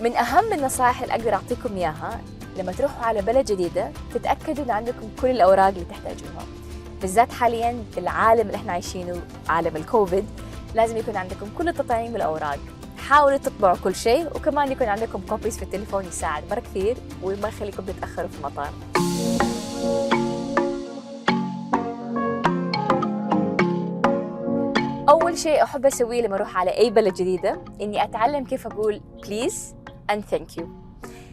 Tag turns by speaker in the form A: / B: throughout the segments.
A: من أهم النصائح اللي أقدر أعطيكم إياها لما تروحوا على بلد جديدة تتأكدوا إن عندكم كل الأوراق اللي تحتاجوها، بالذات حالياً بالعالم اللي إحنا عايشينه، عالم الكوفيد. لازم يكون عندكم كل التطعيم والأوراق. حاولوا تطبعوا كل شيء، وكمان يكون عندكم كوبيز في التليفون يساعد مرة كثير وما يخليكم تتأخروا في المطار. أول شيء أحب أسويه لما أروح على أي بلد جديدة إني أتعلم كيف أقول please and thank you.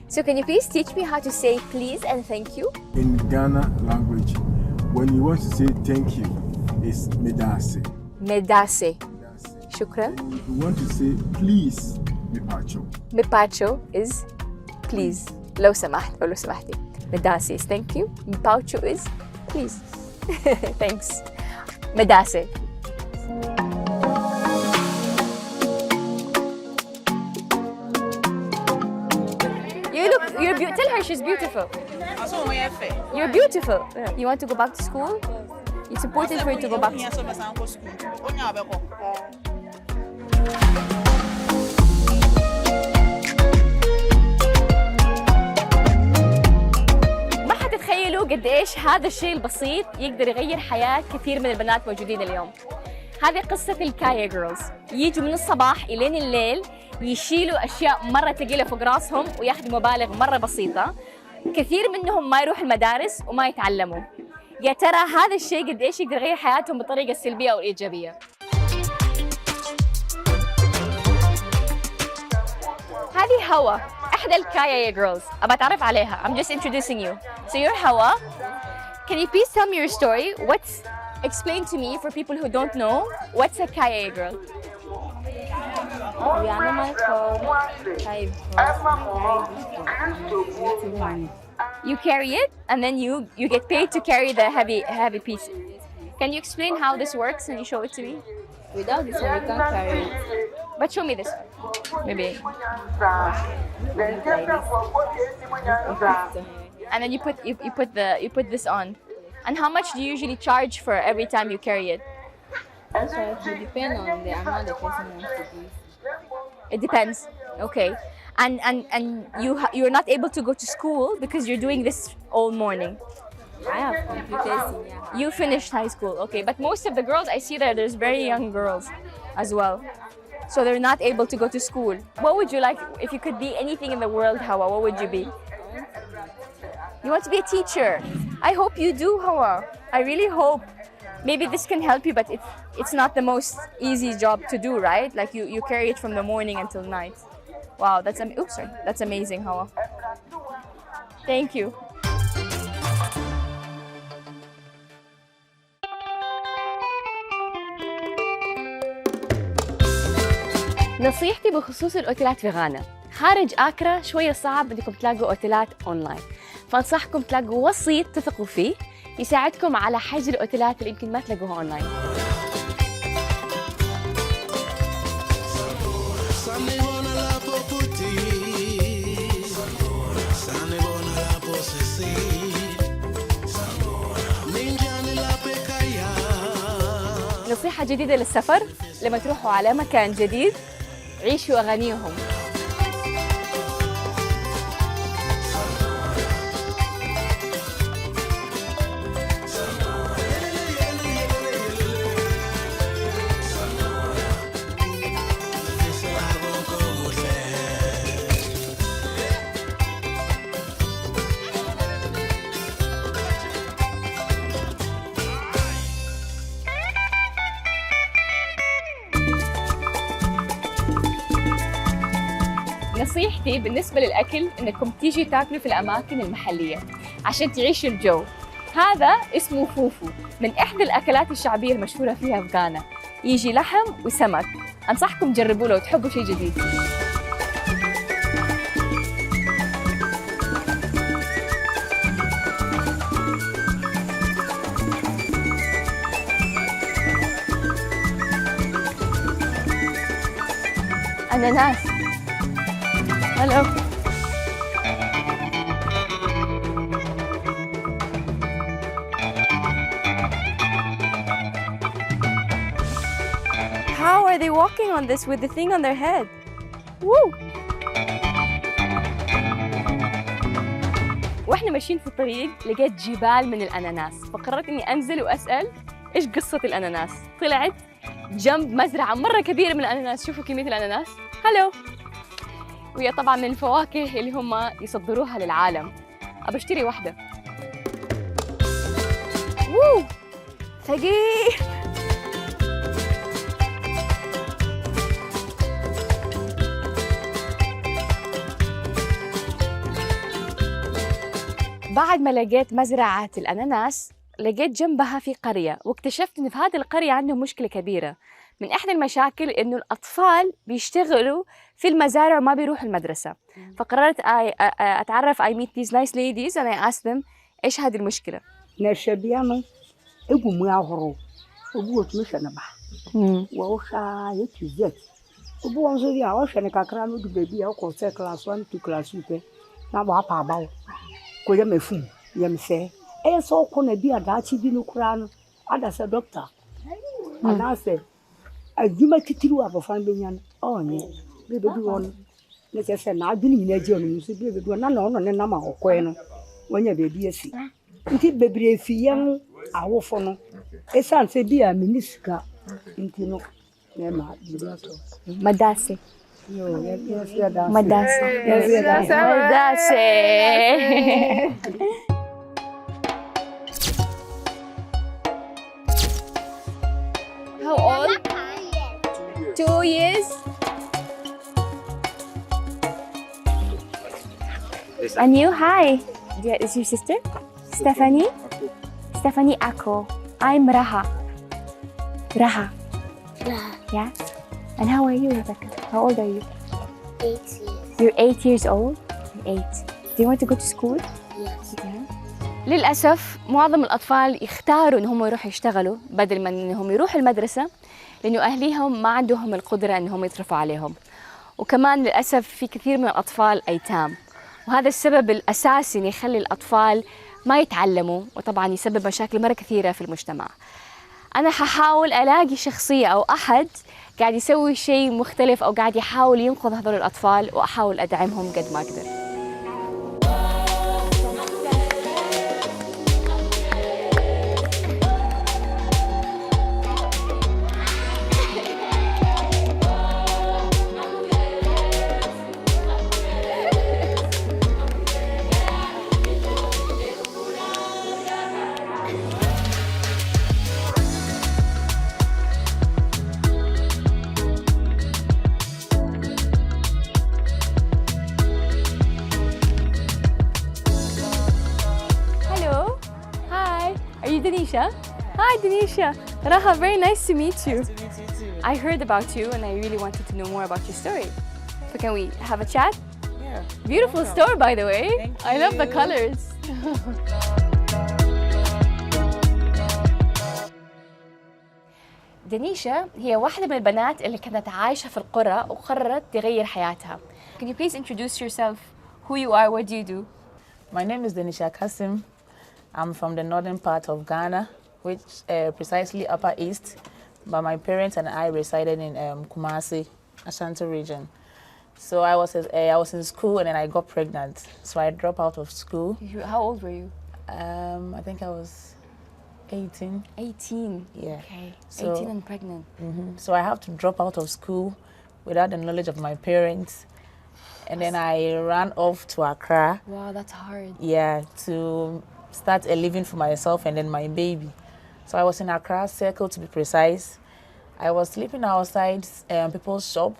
A: So can you please teach me how to say please and thank you?
B: In Ghana language, when you want to say thank you, it's medase.
A: Medase. شكرا.
B: If you want to say please, mipacho.
A: Mipacho is please. لو سمحت أو لو سمحتي. Medase is thank you. Mipacho is please. Thanks. Medase. Tell her she's beautiful. You're beautiful. You want to go back to school? It's important for you to go back to school. ما حتتخيلوا قد ايش هذا الشيء البسيط يقدر يغير حياة كثير من البنات موجودين اليوم. هذه قصة الكايا جيرلز، يجوا من الصباح إلين الليل يشيلوا أشياء مرة ثقيلة فوق راسهم وياخذوا مبالغ مرة بسيطة. كثير منهم ما يروحوا المدارس وما يتعلموا. يا ترى هذا الشيء قد إيش يقدر يغير حياتهم بالطريقة السلبية أو الإيجابية؟ هذه هوا، إحدى الكايا جيرلز. أبى أتعرف عليها. I'm just introducing you. So you're Hawa. Can you please tell me your story? Explain to me, for people who don't know, what's a kaya girl?
C: We animal
A: You carry it and then you get paid to carry the heavy piece. Can you explain how this works and you show it to me?
C: Without this one, we can't carry it.
A: But show me this. Maybe. And then you put this on. And how much do you usually charge for every time you carry it?
C: It depends on the amount the person wants to give.
A: It depends. Okay. And you're not able to go to school because you're doing this all morning.
C: I have completed senior.
A: You finished high school. Okay. But most of the girls I see there's very young girls as well. So they're not able to go to school. What would you like if you could be anything in the world, Hawa? What would you be? You want to be a teacher. I hope you do, Hawa. I really hope. Maybe this can help you, but it's not the most easy job to do, right? Like you carry it from the morning until night. Wow, that's amazing, Hawa. Thank you. نصيحتي بخصوص الأوتيلات في غانا. خارج أكرا شوية صعب بدكم تلاقوا أوتيلات أونلاين، فأنصحكم تلاقوا وسيط تثقوا فيه يساعدكم على حجز الأوتيلات اللي يمكن ما تلاقوها أونلاين. نصيحة جديدة للسفر، لما تروحوا على مكان جديد عيشوا أغانيهم. نصيحتي بالنسبة للأكل إنكم تيجي تاكلوا في الأماكن المحلية عشان تعيشوا الجو. هذا اسمه فوفو، من إحدى الأكلات الشعبية المشهورة فيها في غانا. يجي لحم وسمك. أنصحكم تجربوه لو تحبوا شيء جديد. أناناس. Hello. How are they walking on this with the thing on their head? Woo! واحنا ماشيين في الطريق لقيت جبال من الاناناس، فقررت اني انزل واسال ايش قصه الاناناس. طلعت جنب مزرعه مره كبيره من الاناناس، شوفوا كميه الاناناس. هلو. وهي طبعا من الفواكه اللي هم يصدروها للعالم. ابى اشتري واحده. ووو ثقيل. بعد ما لقيت مزرعة الأناناس لقيت جنبها في قرية، واكتشفت إن في هذه القرية عندهم مشكلة كبيرة. من إحدى المشاكل إنه الأطفال بيشتغلوا في المزارع وما بيروحوا المدرسة. فقررت أتعرف I meet these nice ladies and I asked them إيش هذه المشكلة.
D: نشبيانو إقوم ياهرو وبوت مش أنا بح وأوشا يتزت وبوان زودي أوشا نكاكرانو دبيبي أو كوسة كلاس 1 to class 2 نبغى باباو كوجا مفهوم يمسه أي سو كونه بيا داتي بينو كرانو هذا سو دكتور أنا سه أجمع كتير أبغى بينيان أوني بيبدوون نجسنا نادني نجيون مسي بيبدوون نانو ننام أكوينو وانيا بيبي أسي nti bebre fiye no awofo no esanse bia minisika nti no na bilato
A: Madase.
D: yo ya da
A: Madase. Madase. How old? 2 years. And you? Hi. Is your sister? Stephanie? Stephanie Ako. I'm Raha. Raha. Yeah? And how are you, Rebecca? How old are you?
E: 8 years.
A: You're 8 years old? You're 8. Do you want to go to school?
E: Yes.
A: Yeah. للأسف معظم الأطفال يختاروا إنهم يروحوا يشتغلوا بدل من إنهم يروحوا المدرسة، لأنه أهليهم ما عندهم القدرة إنهم يصرفوا عليهم. وكمان للأسف في كثير من الأطفال أيتام، وهذا السبب الأساسي اللي يخلي الأطفال ما يتعلموا، وطبعاً يسبب مشاكل مرة كثيرة في المجتمع. أنا ححاول ألاقي شخصية أو أحد قاعد يسوي شيء مختلف أو قاعد يحاول ينقذ هذول الأطفال، وأحاول أدعمهم قد ما أقدر. Hi Denisha. Raha, very nice to meet you.
C: Nice to meet you too.
A: I heard about you and I really wanted to know more about your story. So can we have a chat?
C: Yeah.
A: Beautiful store, by the way.
C: Thank
A: I love the
C: you.
A: colors. دنيشا هي واحدة من البنات اللي كانت عايشة في القرى وقررت تغير حياتها. Can you please introduce yourself? Who you are? What do you do?
C: My name is Denisha Kasim. I'm from the northern part of Ghana, which precisely Upper East, but my parents and I resided in Kumasi, Ashanti region. So I was in school and then I got pregnant. So I dropped out of school.
A: How old were you?
C: I think I was 18.
A: 18.
C: Yeah.
A: Okay.
C: So-
A: 18 and pregnant.
C: So I have to drop out of school without the knowledge of my parents. And then I ran off to Accra,
A: Wow, that's hard.
C: yeah, to start a living for myself and then my baby. So I was in Accra Circle, to be precise. I was sleeping outside people's shop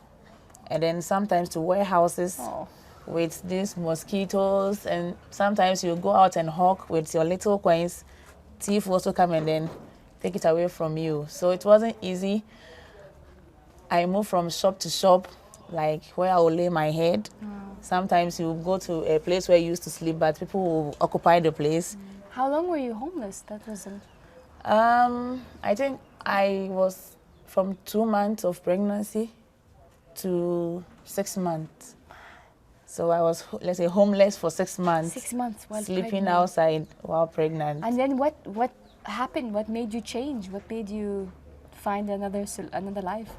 C: and then sometimes to warehouses with these mosquitoes, and sometimes you go out and hawk with your little coins. Thief also come and then take it away from you. So it wasn't easy. I moved from shop to shop, like where I would lay my head. Sometimes you go to a place where you used to sleep, but people will occupy the place.
A: How long were you homeless? That wasn't.
C: I think I was from 2 months of pregnancy to 6 months. So I was, let's say, homeless for 6 months.
A: 6 months while
C: Sleeping
A: pregnant.
C: outside while pregnant.
A: And then what happened? What made you change? What made you find another life?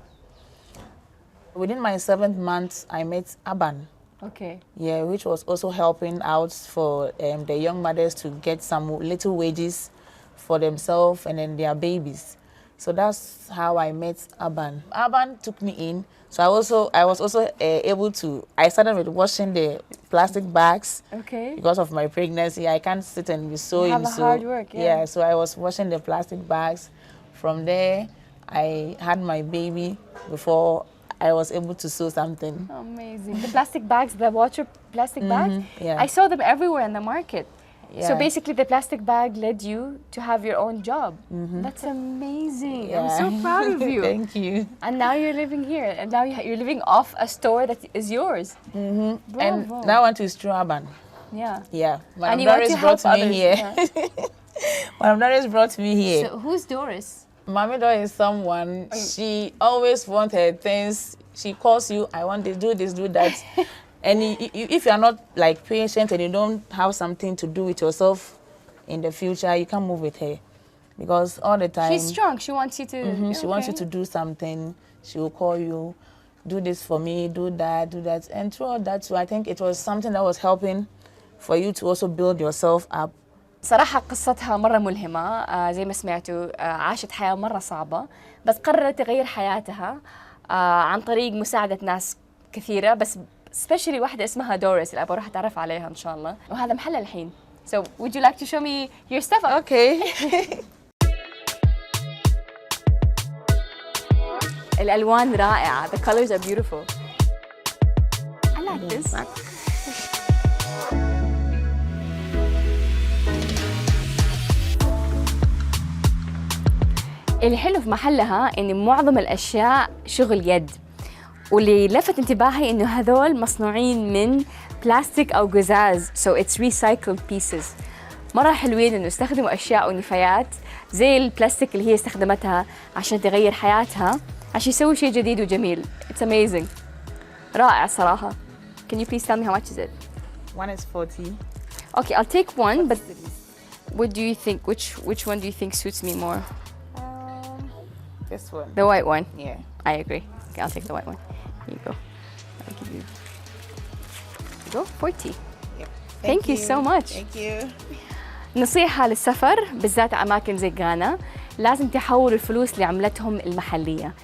C: Within my 7th month, I met Aban.
A: Okay.
C: Yeah, which was also helping out for the young mothers to get some little wages for themselves and then their babies. So that's how I met Aban. Aban took me in. So I was also able to, I started with washing the plastic bags.
A: Okay.
C: Because of my pregnancy, I can't sit and be sewing.
A: have a hard work, yeah.
C: So I was washing the plastic bags. From there, I had my baby before I was able to sew something.
A: Amazing. The plastic bags, the water plastic bags,
C: yeah.
A: I saw them everywhere in the market.
C: Yeah.
A: So basically the plastic bag led you to have your own job. That's amazing. I'm so proud of you.
C: Thank you.
A: And now you're living here, and now you're living off a store that is yours.
C: And
A: Bravo.
C: now I want to Aban.
A: Yeah.
C: Yeah.
A: And
C: Madam
A: you want
C: Doris
A: to help
C: brought me
A: others.
C: here.
A: Yeah.
C: Madam Doris brought me here.
A: So who's Doris?
C: Mami Doris is someone, she always wants her things. She calls you, I want this, do that. And if you're not like patient and you don't have something to do with yourself in the future, you can't move with her. Because all the time...
A: She's strong. She wants you to...
C: She wants you to do something. She will call you, do this for me, do that. And throughout that, so I think it was something that was helping for you to also build yourself up.
A: صراحة قصتها مرة ملهمة زي ما سمعتوا عاشت حياة مرة صعبة بس قررت تغير حياتها عن طريق مساعدة ناس كثيرة بس especially واحدة اسمها دوريس اللي أبغى أتعرف عليها إن شاء الله وهذا محلها الحين. So would you like to show me your stuff?
C: Okay.
A: الألوان رائعة. The colors are beautiful. I like this. الحلو في محلها إن معظم الأشياء شغل يد واللي لفت انتباهي إنه هذول مصنوعين من بلاستيك أو قزاز so it's recycled pieces. مرة حلوين إنه استخدموا أشياء ونفايات زي البلاستيك اللي هي استخدمتها عشان تغير حياتها عشان يسوي شيء جديد وجميل. It's amazing. رائع صراحة. Can you please tell me how much is it?
C: One is 40.
A: Okay, I'll take one, but what do you think? Which one do you think suits me more?
C: This one.
A: The white one.
C: Yeah.
A: I agree. Okay, I'll take the white one. Here you go. I'll give you. Here you go. 40.
C: Yep.
A: Thank you so much.
C: Thank you.
A: نصيحة للسفر بالذات أماكن زي غانا لازم تحولوا الفلوس لعملتهم المحلية.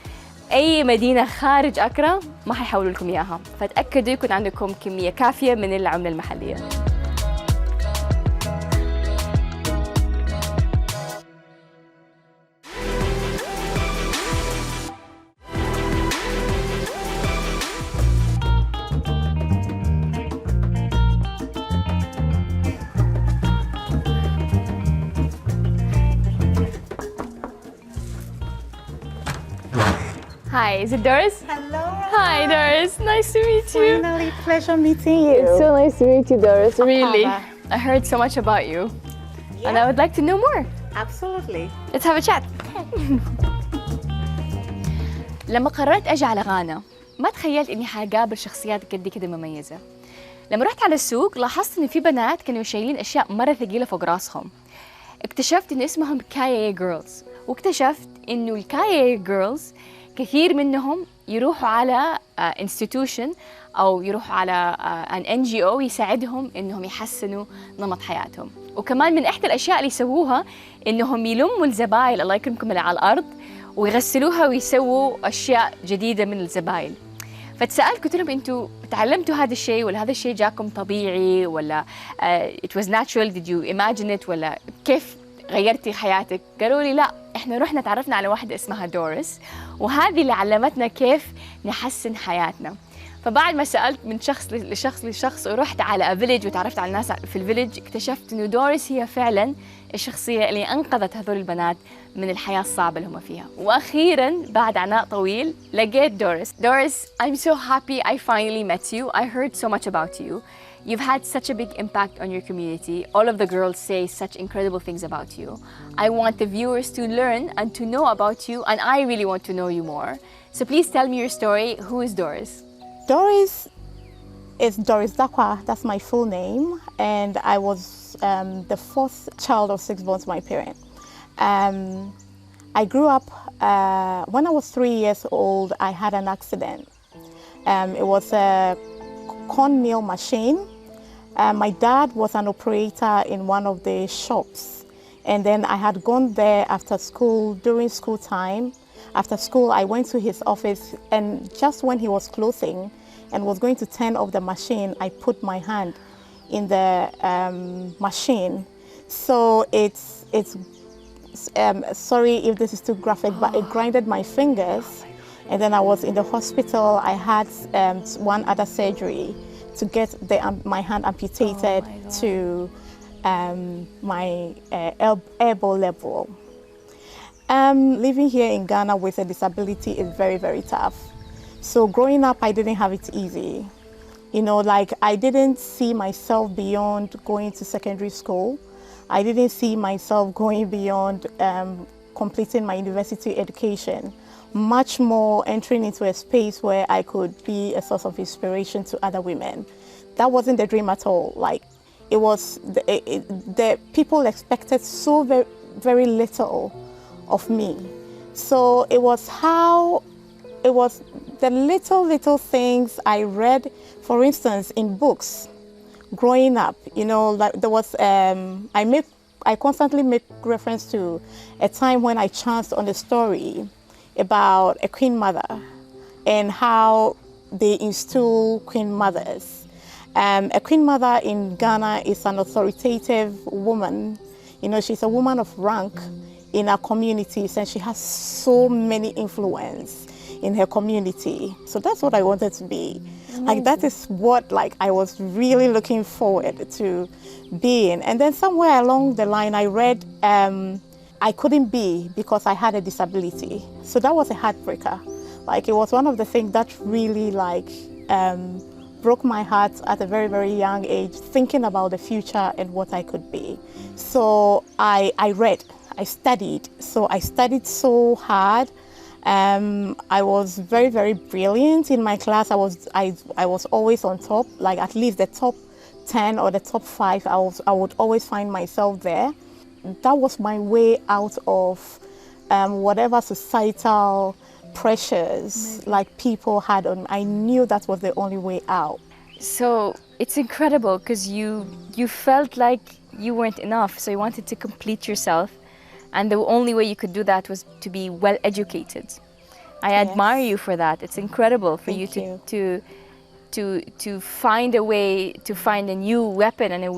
A: أي مدينة خارج أكرا ما حيحولوا لكم إياها، فتأكدوا يكون عندكم كمية كافية من العملة المحلية. Hi, is it Doris?
F: Hello.
A: Hi, Doris. Nice to meet you.
F: Finally, pleasure meeting you.
A: It's so nice to meet you, Doris. Really.
F: Akaba.
A: I heard so much about you, and I would like to know more.
F: Absolutely.
A: Let's have a chat. لما قررت أجي على غانا ما تخيلت إني حقابل شخصيات قد كده مميزة. لما رحت على السوق لاحظت إن في بنات كانوا شايلين أشياء مرة ثقيلة فوق راسهم. اكتشفت إن اسمهم كايا جيرلز، واكتشفت إنه الكايا جيرلز كثير منهم يروحوا على institution أو يروحوا على an NGO يساعدهم إنهم يحسنوا نمط حياتهم. وكمان من إحدى الأشياء اللي يسووها إنهم يلموا الزبايل الله يكرمكم اللي على الأرض ويغسلوها ويسووا أشياء جديدة من الزبايل. فتسألت قلت لهم أنتوا تعلمتوا هذا الشيء ولا هذا الشيء جاكم طبيعي ولا it was natural did you imagine it ولا كيف غيرتي حياتك؟ قالوا لي لا احنا رحنا تعرفنا على واحدة اسمها دوريس وهذه اللي علمتنا كيف نحسن حياتنا. فبعد ما سألت من شخص لشخص ورحت على فيليج وتعرفت على الناس في الفيليج اكتشفت انه دوريس هي فعلا الشخصية اللي أنقذت هذول البنات من الحياة الصعبة اللي هم فيها. وأخيراً بعد عناء طويل لقيت دوريس. Doris, I'm so happy I finally met you. I heard so much about you. You've had such a big impact on your community. All of the girls say such incredible things about you. I want the viewers to learn and to know about you, and I really want to know you more. So please tell me your story. Who is Doris?
F: Doris is Doris Dakwa. That's my full name. And I was the fourth child of 6 born to my parents. I grew up, when I was 3 years old, I had an accident. It was a cornmeal machine. My dad was an operator in one of the shops. And then I had gone there after school, during school time. After school, I went to his office, and just when he was closing and was going to turn off the machine, I put my hand in the machine. So it's sorry if this is too graphic, but it grinded my fingers. And then I was in the hospital. I had one other surgery to get my hand amputated to my elbow level. Living here in Ghana with a disability is very, very tough. So growing up, I didn't have it easy. You know, like I didn't see myself beyond going to secondary school. I didn't see myself going beyond completing my university education, much more entering into a space where I could be a source of inspiration to other women. That wasn't the dream at all. Like, it was, the people expected so very, very little of me. So it was the little things I read, for instance, in books. Growing up, you know, like there was, I constantly make reference to a time when I chanced on a story about a queen mother and how they instill queen mothers. A queen mother in Ghana is an authoritative woman. You know, she's a woman of rank in our communities, and she has so many influence in her community. So that's what I wanted to be. Like, that is what I was really looking forward to being. And then somewhere along the line, I read I couldn't be because I had a disability. So that was a heartbreaker. Like, it was one of the things that really broke my heart at a very, very young age, thinking about the future and what I could be. So I read, I studied. So I studied so hard. I was very, very brilliant in my class. I was always on top, like at least the top 10 or the top 5. I would always find myself there. That was my way out of whatever societal pressures like people had on. I knew that was the only way out.
A: So it's incredible because you felt like you weren't enough, so you wanted to complete yourself, and the only way you could do that was to be well educated. I admire you for that. It's incredible for you to find a way, to find a new weapon and a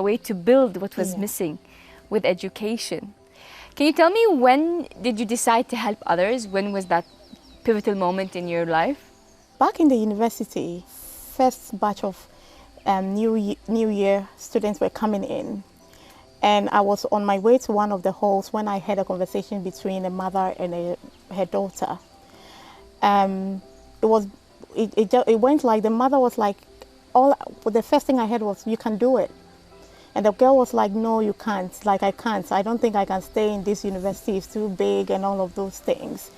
A: way to build what was missing with education. Can you tell me, when did you decide to help others? When was that pivotal moment in your life?
F: Back in the university, first batch of new year students were coming in, and I was on my way to one of the halls when I had a conversation between a mother and her daughter. It went like, the mother was like, the first thing I heard was, "You can do it." And the girl was like, "No, you can't. Like, I can't. I don't think I can stay in this university. It's too big," and all of those things.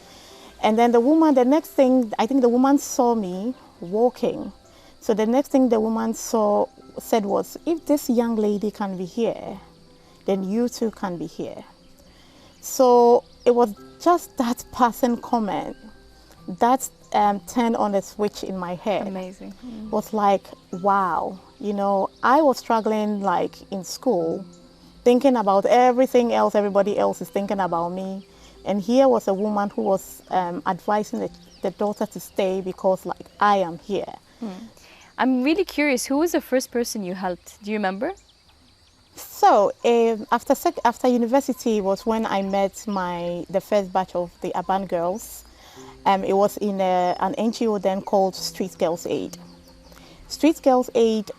F: And then the next thing, I think the woman saw me walking. So the next thing the woman said was, "If this young lady can be here, then you too can be here." So it was just that passing comment that turned on a switch in my head.
A: Amazing.
F: It was like, wow, you know, I was struggling like in school, thinking about everything else everybody else is thinking about me. And here was a woman who was advising the daughter to stay because, like, I am here.
A: I'm really curious, who was the first person you helped? Do you remember?
F: So after university was when I met the first batch of the urban girls. It was in an NGO then called Street Girls Aid. Street Girls Aid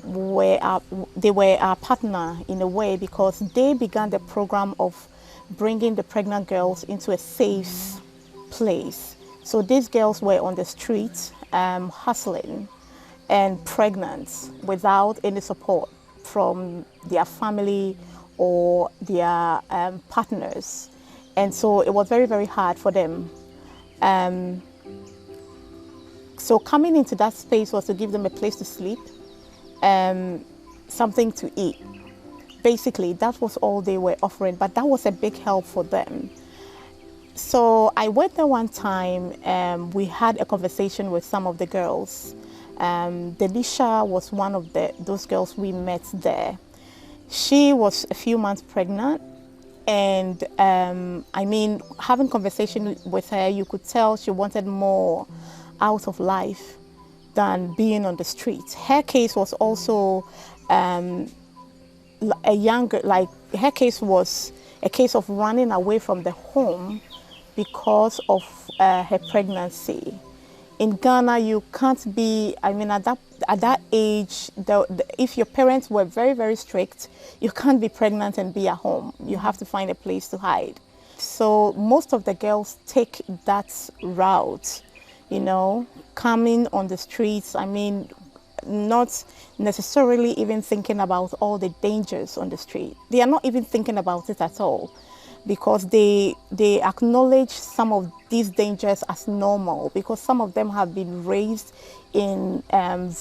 F: were our partner in a way, because they began the program of bringing the pregnant girls into a safe place. So these girls were on the street hustling and pregnant without any support from their family or their partners. And so it was very, very hard for them. So coming into that space was to give them a place to sleep, something to eat. Basically, that was all they were offering, but that was a big help for them. So I went there one time, we had a conversation with some of the girls, Delisha was one of those girls we met there. She was a few months pregnant, and I mean, having conversation with her, you could tell she wanted more out of life than being on the street. Her case was also her case was a case of running away from the home because of her pregnancy. In Ghana, you can't be, I mean, at that age, if your parents were very, very strict, you can't be pregnant and be at home. You have to find a place to hide. So most of the girls take that route, you know, coming on the streets. I mean, not necessarily even thinking about all the dangers on the street. They are not even thinking about it at all, because they acknowledge some of these dangers as normal, because some of them have been raised in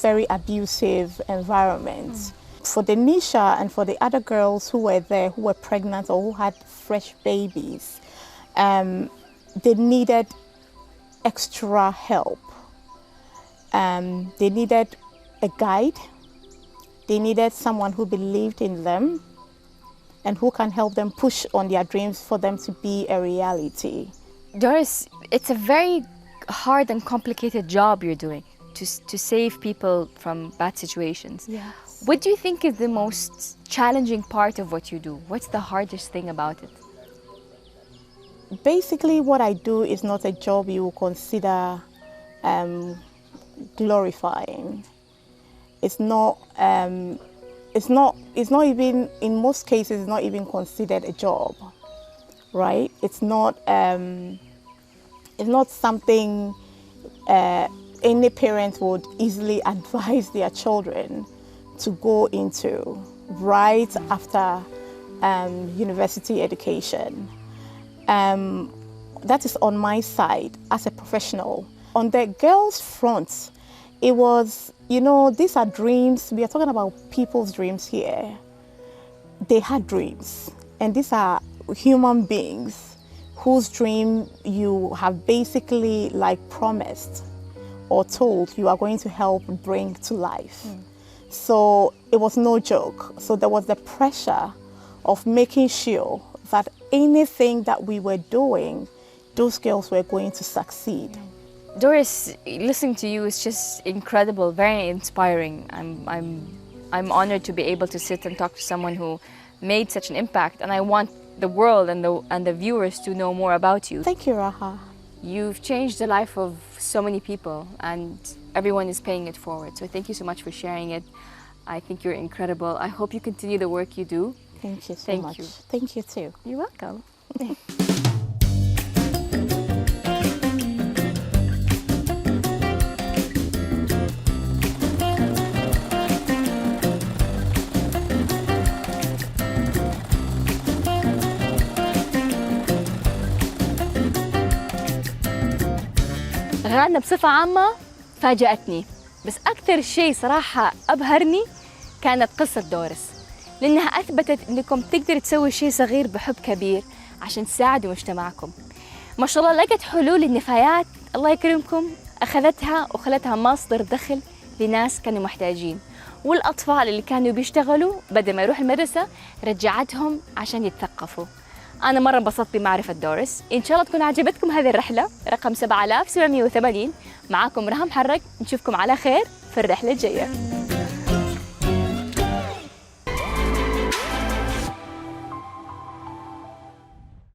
F: very abusive environments. For Denisha and for the other girls who were there, who were pregnant or who had fresh babies, they needed extra help. They needed a guide. They needed someone who believed in them and who can help them push on their dreams for them to be a reality.
A: Doris, it's a very hard and complicated job you're doing to save people from bad situations.
F: Yes.
A: What do you think is the most challenging part of what you do? What's the hardest thing about it?
F: Basically, what I do is not a job you will consider glorifying. It's not even, in most cases, it's not even considered a job, right? It's not something any parent would easily advise their children to go into right after university education. That is on my side as a professional. On the girls' front, it was, you know, these are dreams. We are talking about people's dreams here. They had dreams, and these are human beings whose dream you have basically like promised or told you are going to help bring to life. So it was no joke. So there was the pressure of making sure that anything that we were doing, those girls were going to succeed.
A: Doris, listening to you is just incredible, very inspiring. I'm honored to be able to sit and talk to someone who made such an impact, and I want the world and the viewers to know more about you.
F: Thank you, Raha.
A: You've changed the life of so many people, and everyone is paying it forward. So thank you so much for sharing it. I think you're incredible. I hope you continue the work you do.
F: Thank you so
A: Thank
F: much.
A: you.
F: Thank you too.
A: You're welcome. غانا بصفة عامة فاجأتني، بس أكثر شيء صراحة أبهرني كانت قصة دورس، لأنها أثبتت أنكم تقدروا تسوي شيء صغير بحب كبير عشان تساعدوا مجتمعكم. ما شاء الله لقت حلول للنفايات، الله يكرمكم، أخذتها وخلتها مصدر دخل لناس كانوا محتاجين، والأطفال اللي كانوا بيشتغلوا بدل ما يروحوا المدرسة رجعتهم عشان يتثقفوا. أنا مرة انبسطت بمعرفة دورس. إن شاء الله تكون عجبتكم هذه الرحلة رقم 7780. معاكم رها محرق، نشوفكم على خير في الرحلة الجاية.